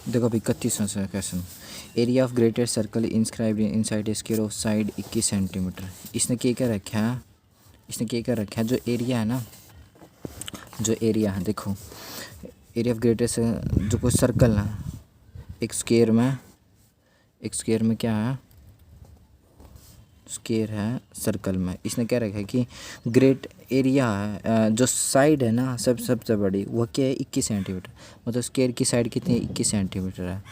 देखो अभी 31वां से question. Area of greater circle inscribed inside a square of side 21 centimetre. इसने क्या रखा है, इसने क्या रखा है, जो एरिया है ना, जो एरिया है देखो, एरिया ऑफ ग्रेटर से जो कोई सर्कल है एक स्क्वायर में क्या है, स्क्वायर है सर्कल में, इसने क्या रखा है कि ग्रेट एरिया है, जो साइड है ना सबसे बड़ी वो क्या है 21 सेंटीमीटर, मतलब स्क्वायर की साइड कितनी 21 सेंटीमीटर है।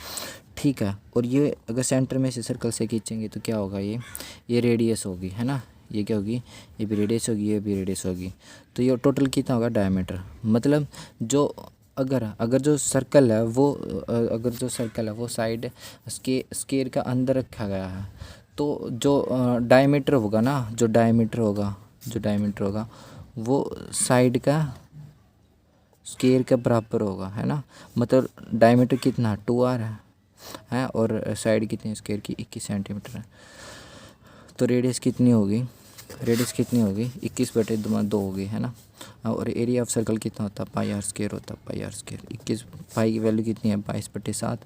ठीक है, और ये अगर सेंटर में से सर्कल से खींचेंगे तो क्या होगा, ये रेडियस होगी, है ना, ये क्या होगी, ये भी रेडियस होगी, ये भी रेडियस होगी। तो ये टोटल कितना होगा डायमीटर, मतलब जो अगर जो सर्कल है वो अगर जो सर्कल है वो साइड स्क्वायर का अंदर रखा गया है, तो जो डायमीटर होगा ना, जो डायमीटर होगा वो साइड का स्क्वायर के बराबर होगा, है ना। मतलब डायमीटर कितना 2r है और साइड कितनी स्क्वायर की 21 सेंटीमीटर है। तो रेडियस कितनी होगी, 21/2 होगी, है ना। और एरिया ऑफ सर्कल कितना होता है πr² होता है, πr²। 21 पाई की वैल्यू कितनी है 22/7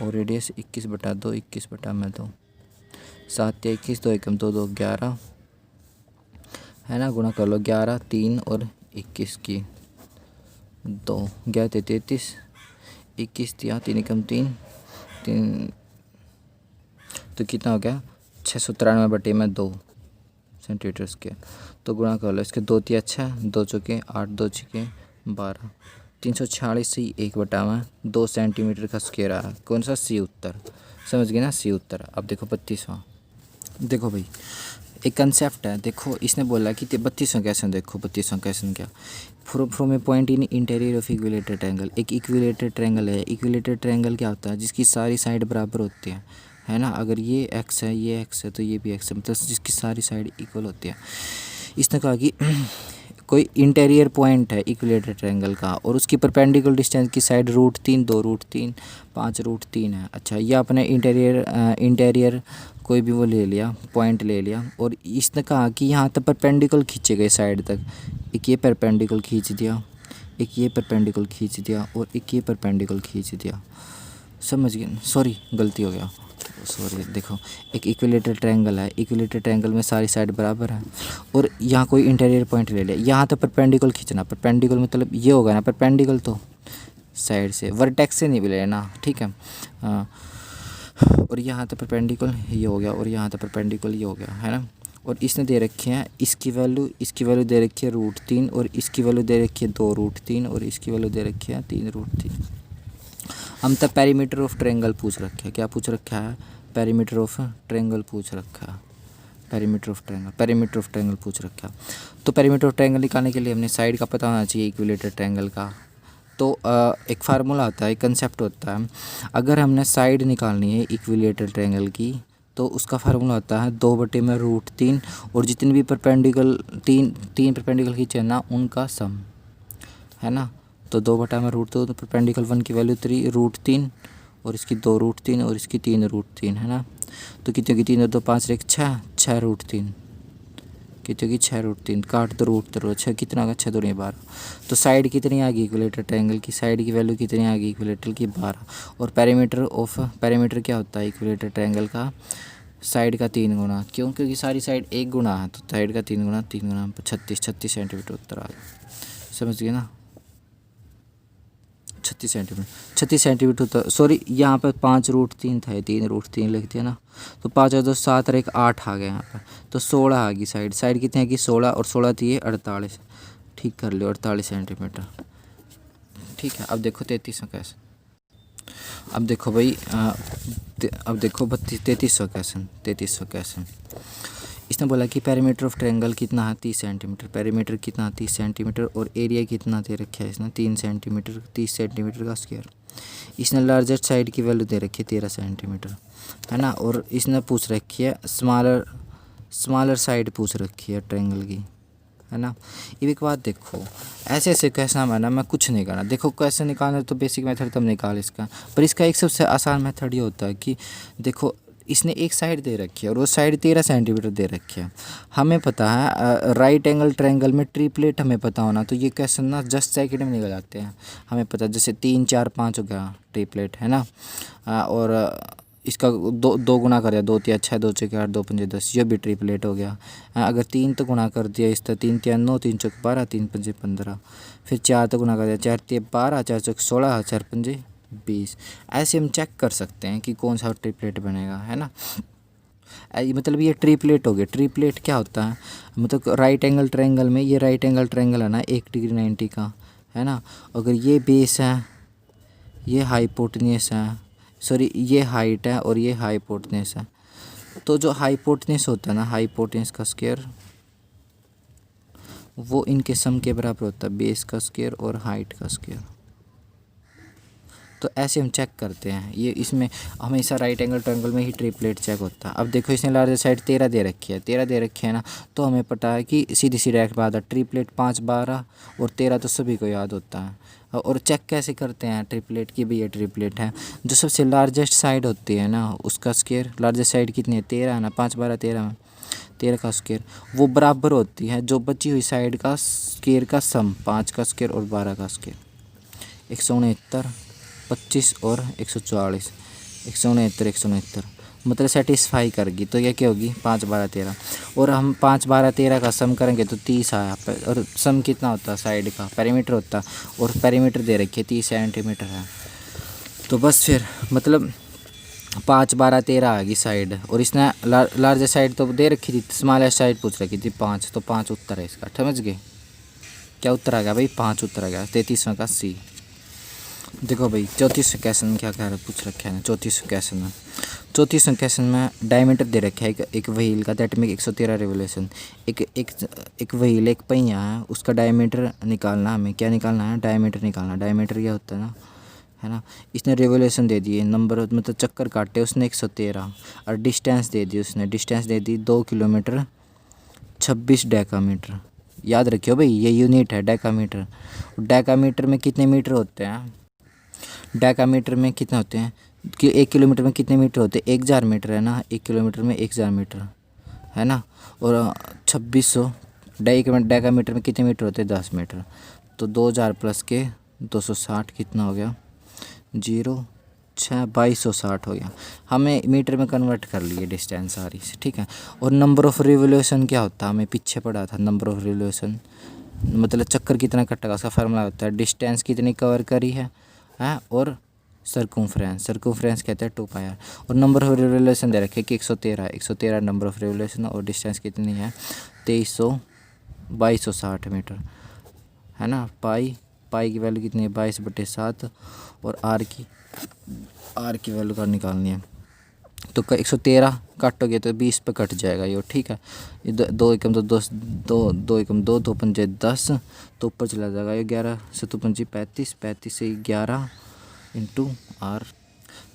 और रेडियस 21/2, 21/2 7 या 21, 2 एकम 2, 2 11, है ना, गुणा कर लो 11 3 और 21 की 2 11 33, 21 दिया 3 एकम 3 3, तो कितना हो गया 693/2 सेंटीमीटर स्क्वायर। तो गुणा कर लो, इसके 2 तिया 6, 2 चौके 8, 2 छके 12, 346 से 1/2 सेंटीमीटर का स्क्वायर आया। कौन सा, सी उत्तर, समझ गए ना, सी उत्तर। अब देखो 32वां, देखो भाई एक कंसेप्ट है, देखो इसने बोला कि 32वां क्वेश्चन देखो, 32वां क्वेश्चन क्या, from A point in interior of equilateral triangle. एक इक्विलेटरल ट्रायंगल है, इक्विलेटरल ट्रायंगल क्या होता है, जिसकी सारी साइड बराबर होती है ना। अगर ये एक्स है, ये एक्स है, तो ये भी एक्स है, मतलब जिसकी सारी साइड इक्वल होती है। इसने कहा कि कोई इंटीरियर पॉइंट है इक्विलेटरल ट्रायंगल का और उसकी परपेंडिकुलर डिस्टेंस की साइड √3, 2 √3, 5 √3 है। अच्छा, ये आपने इंटीरियर कोई भी वो ले लिया, पॉइंट ले लिया, और इसने कहा कि यहाँ तक परपेंडिकुलर खींचे गए साइड तक, एक ये परपेंडिकुलर खींच दिया, एक ये परपेंडिकुलर खींच दिया और एक ये परपेंडिकुलर खींच दिया। समझ गए, सॉरी गलती हो गया, सॉरी। देखो एक इक्विलेटरल ट्रायंगल है, इक्विलेटरल ट्रायंगल में सारी साइड बराबर है और यहाँ कोई इंटीरियर पॉइंट ले लिया, यहाँ तो परपेंडिकुलर खींचना, परपेंडिकुलर मतलब ये होगा ना, परपेंडिकुलर तो साइड से, वर्टेक्स से नहीं भी लेना, ठीक है। और यहाँ तो परपेंडिकुलर ये हो गया और यहाँ तो परपेंडिकुलर ये हो गया, है ना। और इसने दे रखे हैं, इसकी वैल्यू दे रखी है √3 और इसकी वैल्यू दे रखी है 2 √3 और इसकी वैल्यू दे रखी है 3 √3। हम तब पेरीमीटर ऑफ ट्रायंगल पूछ रखा है, क्या पूछ रखा है, पेरीमीटर ऑफ ट्रायंगल पूछ रखा है, पेरीमीटर ऑफ ट्रायंगल पूछ रखा है। तो पेरीमीटर ऑफ ट्रायंगल निकालने के लिए हमने साइड का पता होना चाहिए इक्विलेटरल ट्रायंगल का। तो एक फार्मूला होता है, एक कंसेप्ट होता है, अगर हमने साइड निकालनी है इक्विलेटरल ट्रायंगल की तो उसका फार्मूला होता है 2/√3 और जितने भी परपेंडिकुलर तीन परपेंडिकुलर खींचे ना उनका सम, है ना। तो 2/√2, तो परपेंडिकुलर 1 की वैल्यू 3 √3 और इसकी 2 √3 और इसकी 3 √3, है ना। तो कितने की 3 और 2 5 1 6 6 √3, कितने की 6 √3, काट दो रूट दो 6, कितना होगा 6 2 12। तो साइड कितनी आ गई इक्विलेटरल ट्रायंगल की, साइड की वैल्यू कितनी आ गई इक्विलेटरल की 12। और पेरीमीटर क्या होता है इक्विलेटरल ट्रायंगल का, साइड का 3 गुना, क्यों, क्योंकि सारी साइड 1 गुना है, तो साइड का 3 गुना 36 सेंटीमीटर उत्तर आ गया। समझ गए ना, 36 सेंटीमीटर होता, सॉरी यहाँ पर 5 √3 था, 3 √3 लिख दिया ना। तो 5 और 2 7 और 1 8 आ गया यहाँ पर, तो 16 आ गई साइड कितनी आएगी 16 और 16 थी ये 48, ठीक कर लो 48 सेंटीमीटर। ठीक है, अब देखो 33वां क्वेश्चन, अब देखो भाई अब देखो 33वां क्वेश्चन। इसने बोला कि पेरीमीटर ऑफ ट्रायंगल कितना है 30 सेंटीमीटर, पेरीमीटर कितना 30 सेंटीमीटर और एरिया कितना दे रखा है इसने 3 सेंटीमीटर, 30 सेंटीमीटर का स्क्वायर। इसने लार्जेस्ट साइड की वैल्यू दे रखी है 13 सेंटीमीटर, है ना। और इसने पूछ रखी है स्मॉलर साइड पूछ रखी है ट्रायंगल की, है ना। ये एक बात देखो, ऐसे क्वेश्चन है ना, मैं कुछ नहीं करना, देखो क्वेश्चन निकालना तो बेसिक मेथड तब निकाल इसका, पर इसका एक सबसे आसान मेथड ये होता है कि देखो इसने एक साइड दे रखी है और वो साइड 13 सेंटीमीटर दे रखी है। हमें पता है राइट एंगल ट्रायंगल में ट्रिपलेट हमें पता होना, तो ये क्वेश्चन ना जस्ट सेकंड में निकल जाते हैं। हमें पता जैसे 3 4 5 हो गया ट्रिपलेट है ना, और इसका दो गुना कर दिया, 2 3 6 2 6 8 2 5 10, ये भी ट्रिपलेट हो गया। अगर 3 तो गुना कर दिया इसका, 3 3 9 3 चौक 12 3 5 15, फिर 4 तो गुना कर दिया, 4 3 12 4 चौक 16 4 5 20। ऐसे हम चेक कर सकते हैं कि कौन सा ट्रिपलेट बनेगा, है ना। मतलब ये ट्रिपलेट हो गया। ट्रिपलेट क्या होता है, मतलब राइट एंगल ट्रायंगल में, ये राइट एंगल ट्रायंगल है ना 1 डिग्री 90 का, है ना। अगर ये बेस है, ये हाइपोटेन्यूस है, सॉरी ये हाइट है और ये हाइपोटेन्यूस है, तो जो हाइपोटेन्यूस होता है ना, हाइपोटेन्यूस का स्क्वायर वो इनके सम के बराबर होता है, बेस का स्क्वायर और हाइट का स्क्वायर। तो ऐसे हम चेक करते हैं। ये इसमें हमेशा राइट एंगल ट्रायंगल में ही ट्रिपलेट चेक होता है। अब देखो इसने लार्जर साइड 13 दे रखी है, 13 दे रखी है ना, तो हमें पता है कि सीधी सी डायरेक्ट बात है, ट्रिपलेट 5 12 और 13 तो सभी को याद होता है। और चेक कैसे करते हैं ट्रिपलेट की भी, ये ट्रिपलेट है। जो सबसे लार्जेस्ट साइड होती है ना उसका स्क्वायर, लार्जेस्ट साइड कितनी है 13 है ना, 5 12 13 में 13 का स्क्वायर वो बराबर होती है जो बची हुई साइड का स्क्वायर का सम, 5 का स्क्वायर और 12 का स्क्वायर। 169 25 और 144, 169 169 मतलब सेटिस्फाई करेगी। तो ये क्या होगी 5 12 13, और हम 5 12 13 का सम करेंगे तो 30 आया। और सम कितना होता है साइड का, पेरीमीटर होता है, और पेरीमीटर दे रखी है 30 सेंटीमीटर है। तो बस फिर मतलब 5 12 13 आ गई साइड, और इसने लार्जेस्ट साइड तो दे रखी थी, स्मॉलेस्ट साइड पूछ रखी थी 5, तो 5 उत्तर है इसका। समझ गए क्या उत्तर आ गया भाई, 5 उत्तर आ गया। 33वां का सी। देखो भाई 34वें क्वेश्चन में क्या कह रहा पूछ रखा है ना, 34वें क्वेश्चन में, 34वें क्वेश्चन में डायमीटर दे रखा है एक व्हील का, दैट में 113 रिवोल्यूशन। एक व्हील एक पहिया है, उसका डायमीटर निकालना हमें, क्या निकालना है, डायमीटर निकालना। डायमीटर क्या होता है ना, है ना। इसने रिवोल्यूशन दे दिए, नंबर मतलब चक्कर काटे उसने 113, और डिस्टेंस दे दी उसने, डिस्टेंस दे दी 2 किलोमीटर 26 डेकामीटर। याद रखियो भाई ये यूनिट है डेकामीटर। डेकामीटर में कितने मीटर होते हैं, डेकामीटर में कितने होते हैं कि 1 किलोमीटर में कितने मीटर होते हैं, 1000 मीटर है ना, 1 किलोमीटर में 1000 मीटर है ना। और 2600 डेकामीटर में कितने मीटर होते हैं, 10 मीटर। तो 2000 प्लस के 260 कितना हो गया, 0 6 2260 हो गया। हमें मीटर में कन्वर्ट कर लिए डिस्टेंस सारी से, ठीक है। और नंबर ऑफ़ रिवोल्यूशन क्या होता है, हमें पीछे पढ़ा था। नंबर ऑफ़ रिवोल्यूशन मतलब चक्कर कितना कटेगा, उसका फार्मूला होता है डिस्टेंस कितनी कवर करी है, और सर्कमफ्रेंस कहते हैं 2 पाई आर। और नंबर ऑफ रिवोल्यूशन दे रखे कि 113 नंबर ऑफ रिवोल्यूशन, और डिस्टेंस कितनी है 2260 मीटर, है ना। पाई की वैल्यू कितनी है 22/7, और आर की वैल्यू का निकालनी है। तो 113 कट हो गया तो 20 पे कट जाएगा ये, ठीक है। 2 एकम 2 10, 2 एकम 2 2 पंजे 10, तो ऊपर चला जाएगा ये 11 से 2 पंजे 35, 35 से 11 इंटू आर,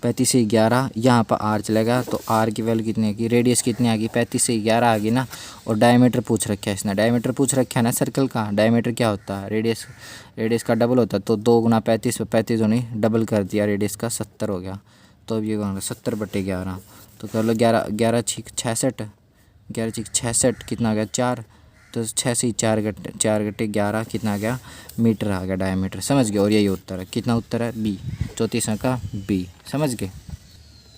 35 से 11 यहाँ पर आर चलेगा। तो आर की वैल्यू कितनी आएगी, रेडियस कितनी आ गई 35 से 11 आ गई ना। और डायमीटर पूछ रखा है इसने, डायमीटर पूछ रखा है ना सर्कल का। डायमीटर क्या होता है, रेडियस का डबल होता है। तो 2 गुना 35 पे 35 होनी डबल कर दिया, रेडियस का 70 हो गया। तो अब ये 70/11, तो कर लो 11 11 6 66, 11 6 66 कितना आ गया 4, तो 6 से 4 गट्टे 11 कितना आ गया मीटर आ गया डायमीटर। समझ गए। और यही उत्तर है, कितना उत्तर है बी, 34वां का बी। समझ गए।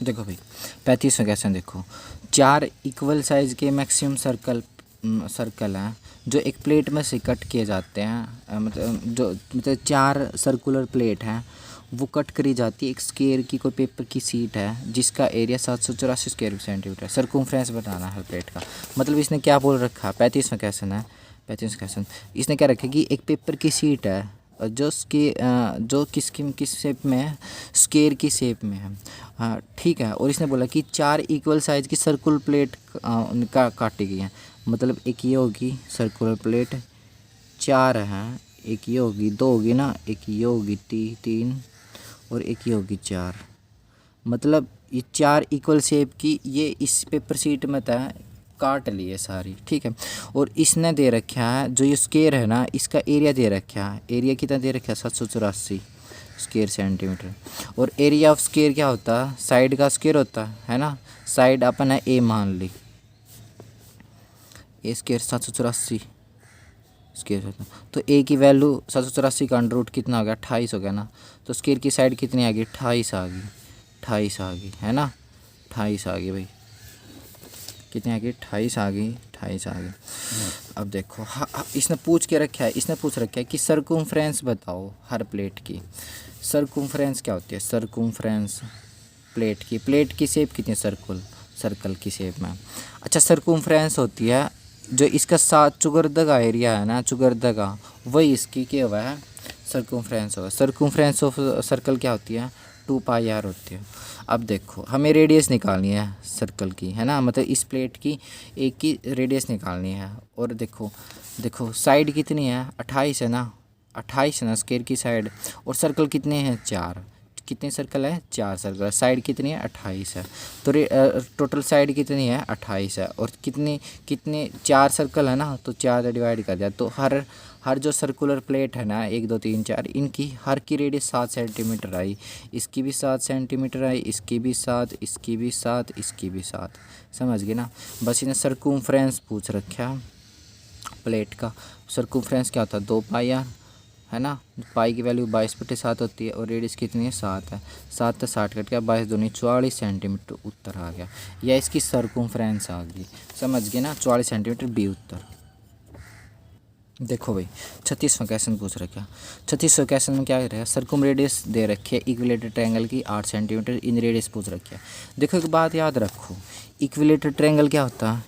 देखो भाई 35वां क्वेश्चन देखो, 4 इक्वल साइज़ के मैक्सिमम सर्कल हैं जो एक प्लेट में से कट किए जाते हैं। मतलब 4 सर्कुलर प्लेट हैं, वो कट करी जाती है एक स्क्वायर की कोई पेपर की सीट है जिसका एरिया 784 स्क्वायर सेंटीमीटर। सर्कमफ्रेंस बताना है प्लेट का। मतलब इसने क्या बोल रखा, 35वां क्वेश्चन है। 35वां क्वेश्चन इसने क्या रखा कि एक पेपर की सीट है जो किस शेप में है, स्क्वायर की शेप में है, हाँ ठीक है। और इसने बोला कि 4 इक्वल साइज़ की सर्कुलर प्लेट का काटी गई है। मतलब एक ये होगी सर्कुलर प्लेट 4 हैं, एक ये होगी 2 होगी ना, एक ये होगी 3 और एक ये होगी 4। मतलब ये 4 इक्वल शेप की ये इस पेपर शीट में था काट लिए सारी, ठीक है। और इसने दे रखा है जो ये स्क्वायर है ना, इसका एरिया दे रखा है। एरिया कितना दे रखा है 784 स्क्वायर सेंटीमीटर। और एरिया ऑफ स्क्वायर क्या होता है, साइड का स्क्वायर होता है ना। साइड अपन है ए मान ली, ए स्क्वायर 784 स्क्वायर होता, तो ए की वैल्यू 784 का अंडर रूट कितना हो गया, 28 हो गया ना। तो स्क्वायर की साइड कितनी आ गई, 28 आ गई, 28 आ गई है ना, 28 आ गई भाई, कितनी आ गई, 28 आ गई, 28 आ गई। अब देखो इसने पूछ के रखा है, इसने पूछ रखा है कि सर्कमफ्रेंस बताओ हर प्लेट की। सर्कमफ्रेंस क्या होती है, सर्कमफ्रेंस प्लेट की शेप कितनी, सर्कल की शेप में। अच्छा सर्कमफ्रेंस होती है जो इसका साथ चुगरदगा एरिया है ना, चुगरदगा, वही इसकी क्या हुआ है, सर्कमफ्रेंस होगा। सर्कमफ्रेंस ऑफ सर्कल क्या होती है, 2πr होती है। अब देखो हमें रेडियस निकालनी है सर्कल की, है ना, मतलब इस प्लेट की एक की रेडियस निकालनी है। और देखो साइड कितनी है, 28 है ना, 28 है ना स्क्वायर की साइड। और सर्कल कितने हैं, 4, कितने सर्कल है, 4 सर्कल। साइड कितनी है, 28 है। तो टोटल साइड कितनी है, 28 है। और कितने 4 सर्कल है ना, तो 4 से डिवाइड कर दिया। तो हर जो सर्कुलर प्लेट है ना, 1 2 3 4, इनकी हर की रेडियस 7 सेंटीमीटर आई। इसकी भी 7 सेंटीमीटर आई, इसकी भी 7, इसकी भी 7, इसकी भी 7। समझ गए ना। बस इन्हें सर्कमफ्रेंस पूछ रखा प्लेट का। सर्कमफ्रेंस क्या होता है, 2πr है ना। पाई की वैल्यू 22/7 होती है और रेडियस कितनी है, 7 है। 7 से 60 कट गया, 22 दूनी 44 सेंटीमीटर उत्तर आ गया, या इसकी सर्कमफ्रेंस आ गई। समझ गए ना, 44 सेंटीमीटर बी उत्तर। देखो भाई 36वां क्वेश्चन पूछ रखा। 36वें क्वेश्चन में क्या रहेगा, सर्कुम रेडियस दे रखी है इक्विलेटर ट्रायंगल की 8 सेंटीमीटर, इन रेडियस पूछ रखी है। देखो एक बात याद रखो, इक्विलेटर ट्रायंगल क्या होता है,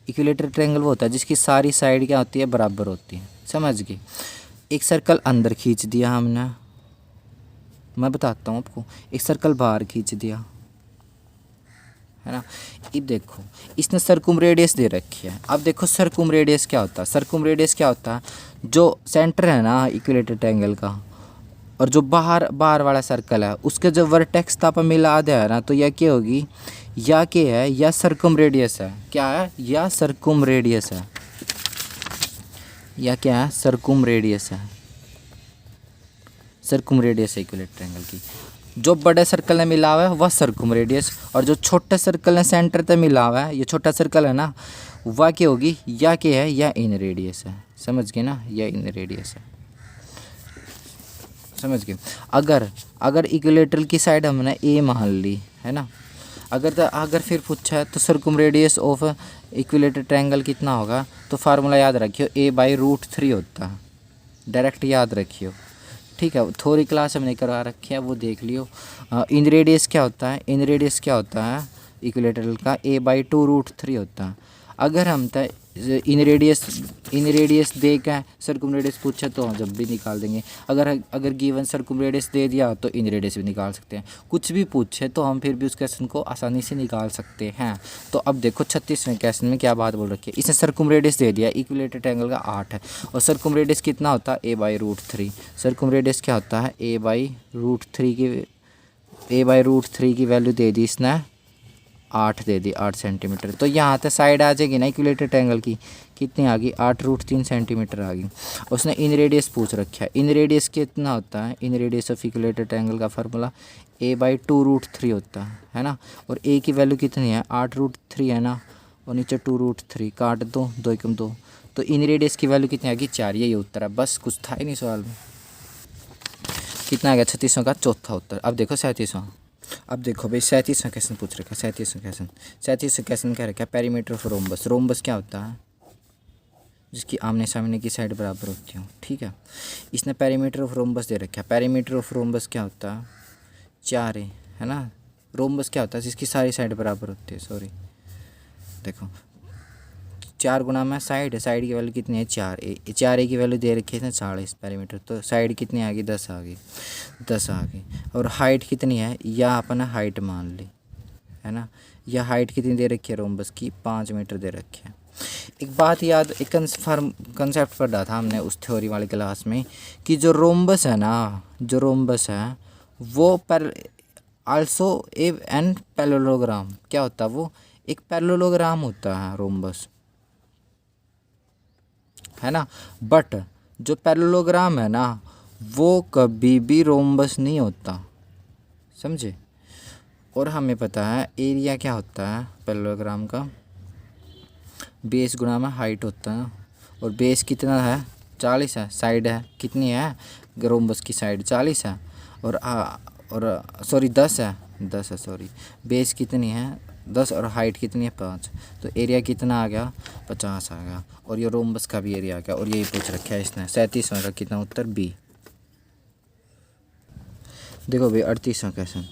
इक्विलेटर ट्रायंगल वो होता है जिसकी सारी साइड क्या होती है, बराबर होती है। समझ गए। एक सर्कल अंदर खींच दिया हमने, मैं बताता हूँ आपको, एक सर्कल बाहर खींच दिया, है ना। अब देखो इसने सर्कुम रेडियस दे रखी है। अब देखो सर्कुम रेडियस क्या होता है, सर्कुम रेडियस क्या होता है, जो सेंटर है ना इक्विलेटर ट्रायंगल का, और जो बाहर वाला सर्कल है उसके जो वर्टेक्स ताप मिला दिया है ना, तो यह क्या होगी, या क्या है, या सर्कुम रेडियस है, क्या है, या सर्कुम रेडियस है, या क्या है, सर्कुम रेडियस है, सर्कुम रेडियस है इक्विलेटर ट्रायंगल की। जो बड़े सर्कल ने मिला हुआ है वह सर्कुम रेडियस, और जो छोटे सर्कल ने सेंटर तक मिला हुआ है, ये छोटा सर्कल है ना, वह क्या होगी, या क्या है, या इन रेडियस है। समझ गए ना, या इन रेडियस है। समझ गए। अगर इक्विलेटर की साइड हमने ए मान ली, है ना, अगर फिर पूछा है तो सर्कुम रेडियस ऑफ इक्विलेटर ट्रायंगल कितना होगा, तो फार्मूला याद रखियो, a/√3 होता है, डायरेक्ट याद रखियो। ठीक है, थोड़ी क्लास हमने करवा रखी है, वो देख लियो। इन रेडियस क्या होता है, इन रेडियस क्या होता है इक्विलेटरल का, a/2√3 होता है। अगर हम इन रेडियस दे के सर्कुम रेडियस पूछा तो हम जब भी निकाल देंगे। अगर गिवन सर्कुम रेडियस दे दिया तो इन रेडियस भी निकाल सकते हैं। कुछ भी पूछे तो हम फिर भी उस क्वेश्चन को आसानी से निकाल सकते हैं। तो अब देखो 36वें क्वेश्चन में क्या बात बोल रखी है, इसने सर्कुम रेडियस दे दिया, इक्विलेटर ट्रायंगल का 8 है, और सर्कुम रेडियस कितना होता है, a/√3। सर्कुम रेडियस क्या होता है, a/√3 की वैल्यू दे दी इसने, 8 दे दी, 8 सेंटीमीटर। तो यहाँ से साइड आ जाएगी ना इक्विलेटर ट्रायंगल की, कितनी आ गई, 8√3 सेंटीमीटर आ गई। उसने इन रेडियस पूछ रखा है, इन रेडियस कितना होता है, इन रेडियस ऑफ इक्विलेटर ट्रायंगल का फार्मूला a/2√3 होता है ना। और a की वैल्यू कितनी है, 8√3 है ना, और नीचे 2√3 काट दो, 2 × 2, तो इन रेडियस की वैल्यू कितनी आ गई, 4। यही उत्तर है, बस कुछ था ही नहीं सवाल में। कितना आ गया, 36वां का चौथा उत्तर। अब देखो 37वां। अब देखो भाई 37वां क्वेश्चन पूछ रखा है। 37वां क्वेश्चन क्या रखा है, पेरीमीटर ऑफ रोम्बस। रोम्बस क्या होता है, जिसकी आमने सामने की साइड बराबर होती हो। ठीक है, इसने पेरीमीटर ऑफ रोम्बस दे रखा है। पेरीमीटर ऑफ रोम्बस क्या होता है, 4 है ना। रोम्बस क्या होता है, जिसकी सारी साइड बराबर होती है। सॉरी, देखो 4 गुना में साइड है, साइड की वैल्यू कितनी है, 4a की वैल्यू दे रखी है 40 पेरीमीटर, तो साइड कितनी आ गई, 10 आ गई, 10 आ गई। और हाइट कितनी है, या अपन हाइट मान ली, है ना, या हाइट कितनी दे रखी है रोम्बस की, 5 मीटर दे रखी है। एक बात याद, एक कंसेप्ट पढ़ा था हमने उस थ्योरी वाली क्लास में, कि जो रोम्बस है ना, जो रोम्बस है वो पर आल्सो एन पैरेललोग्राम, क्या होता है वो, एक पैरेललोग्राम होता है रोम्बस, है ना। बट जो पैरेललोग्राम है ना, वो कभी भी रोम्बस नहीं होता, समझे। और हमें पता है एरिया क्या होता है पैरेललोग्राम का, बेस गुणा में हाइट होता है। और बेस कितना है 40 है, साइड है कितनी है रोम्बस की साइड 40 है, और सॉरी 10 है सॉरी, बेस कितनी है 10 और हाइट कितनी है 5, तो एरिया कितना आ गया 50 आ गया। और ये रोम्बस का भी एरिया आ गया। और यही पूछ रखा है इसने 37वां का कितना उत्तर बी। देखो भाई 38वां क्वेश्चन,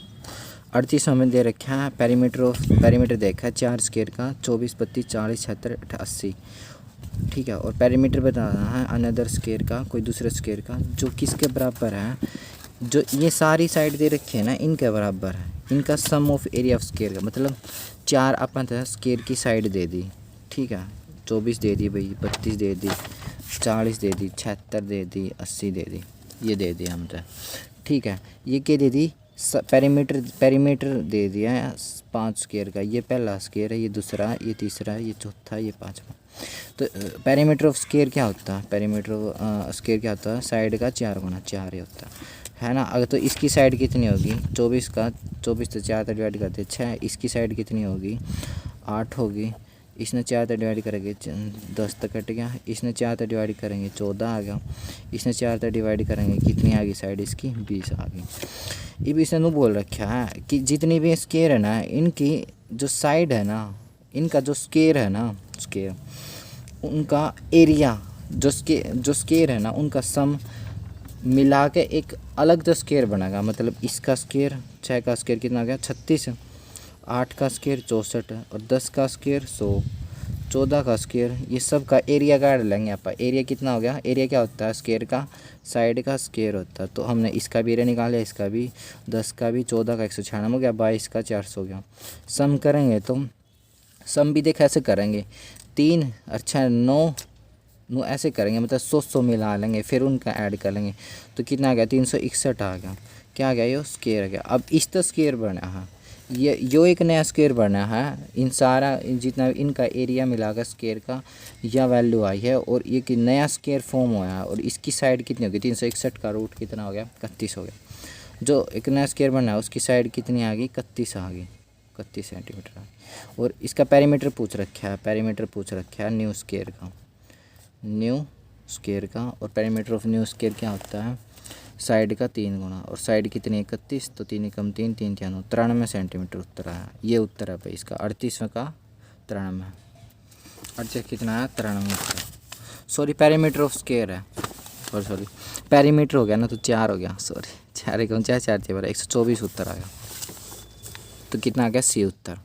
38वां में दे रखा है पेरीमीटर देखा है 4 स्क्वायर का 24 32 40 76 80, ठीक है। और पेरीमीटर बताना है अनदर स्क्वायर का, कोई दूसरे स्क्वायर का जो किसके बराबर है, जो ये सारी साइड दे रखी है ना इनके बराबर है, इनका सम ऑफ एरिया ऑफ स्क्वायर का मतलब 4 अपन स्क्वायर की साइड दे दी, ठीक है। 24 दे दी भाई, 32 दे दी, 40 दे दी, 76 दे दी, 80 दे दी, ये दे दिया हमने, ठीक है। ये क्या दे दी पेरीमीटर दे दिया है 5 स्क्वायर का, ये पहला स्क्वायर है, ये दूसरा, ये तीसरा, ये चौथा, ये पाँचवा। तो पेरीमीटर ऑफ स्क्वायर क्या होता है, पेरीमीटर ऑफ स्क्वायर क्या होता है साइड का 4 गुना 4 ही होता है ना। अगर तो इसकी साइड कितनी होगी 24 का 24 तो 4 डिवाइड करते 6, इसकी साइड कितनी होगी 8 होगी, इसने 4 डिवाइड करेंगे 10 तक कट गया, इसने 4 डिवाइड करेंगे 14 आ गया, इसने 4 डिवाइड करेंगे कितनी आ गई साइड इसकी 20 आ गई। अब इसने बोल रखा है कि जितनी भी स्क्वायर है ना इनकी जो साइड है ना, इनका जो स्क्वायर है ना स्क्वायर उनका एरिया जो स्क्वायर है ना उनका सम मिला के एक अलग जो स्क्वायर बनेगा। मतलब इसका स्क्वायर 6 का स्क्वायर कितना आ गया 36, 8 का स्क्वायर 64 और 10 का स्क्वायर 100, 14 का स्क्वायर, ये सब का एरिया काट लेंगे आप। एरिया कितना हो गया, एरिया क्या होता है स्क्वायर का साइड का स्क्वायर होता है। तो हमने इसका भी एरिया निकाला, इसका भी, 10 का भी, 14 का 196 हो गया, 22 का 400 हो गया। सम करेंगे तो सम भी देख ऐसे करेंगे 3 अच्छा 9 ऐसे करेंगे, मतलब 100 मिला लेंगे फिर उनका ऐड कर लेंगे। तो कितना आ गया 361 आ गया, क्या आ गया ये स्क्वायर आ गया। अब इस तो स्क्वायर बना है, ये जो एक नया स्क्वायर बना है, इन सारा जितना इनका एरिया मिलाकर स्क्वायर का यह वैल्यू आई है और ये कि नया स्क्वायर फॉर्म हुआ है। और इसकी साइड कितनी होगी 361 का रूट कितना हो गया 31 हो गया। जो एक नया स्क्वायर बना है उसकी साइड कितनी आ गई 31 आ गई, 31 सेंटीमीटर आ गई। और इसका पेरीमीटर पूछ रखा है, पेरीमीटर पूछ रखा है न्यू स्क्वायर का, न्यू स्क्वायर का। और पेरीमीटर ऑफ न्यू स्क्वायर क्या होता है साइड का 3 गुना, और साइड कितनी 31 तो 3 कम 3 3 3 93 सेंटीमीटर उत्तर आया। ये उत्तर है भाई इसका 38वां का 93, 38 कितना है 93। सॉरी पेरीमीटर ऑफ स्क्वायर है, सॉरी पेरीमीटर हो गया ना तो 4 हो गया, सॉरी 4 कम 4 4 124 उत्तर आ गया। तो कितना आ गया सी उत्तर।